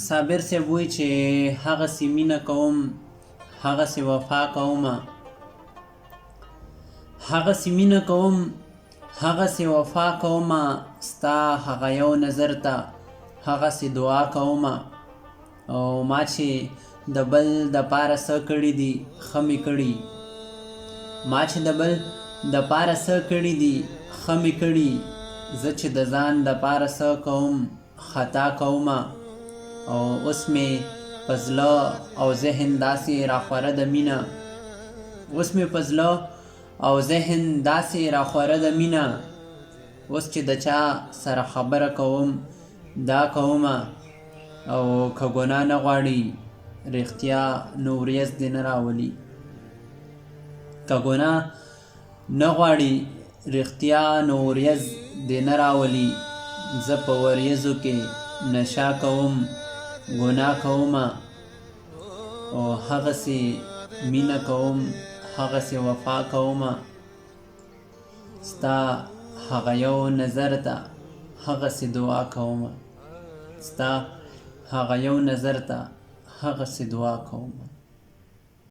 صابر صاحب وایي چې هغسې مینه کوم هغسې وفا کومه، هغسې مینه کوم هغسې وفا کومه، ستا هغه یو نظر ته هغسې دعا کومه. او ما چې د بل دپاره څه کړي دي ښه مې کړي، ما چې د بل دپاره څه کړي دي ښه مې کړي، زه چې د ځان دپاره څه کوم خطا کومه. او اوس مې په زړه او ذهن داسې راخوره د مینه، اوس مې په زړه او ذهن داسې راخوره د مینه، اوس چې د چا سره خبره کوم دا کومه. او که ګناه نه غواړي رښتیا نو ورځ دې نه راولي، که ګناه نه غواړي رښتیا نو ورځ دې نه راولي. زه په وریځو کې نشه کوم ګناه کومه، او هغسې مینه کوم هغسې وفا کومه، ستا هغه یو نظر ته هغسې دعا کومه، ستا هغه یو نظر ته هغسې دعا کومه.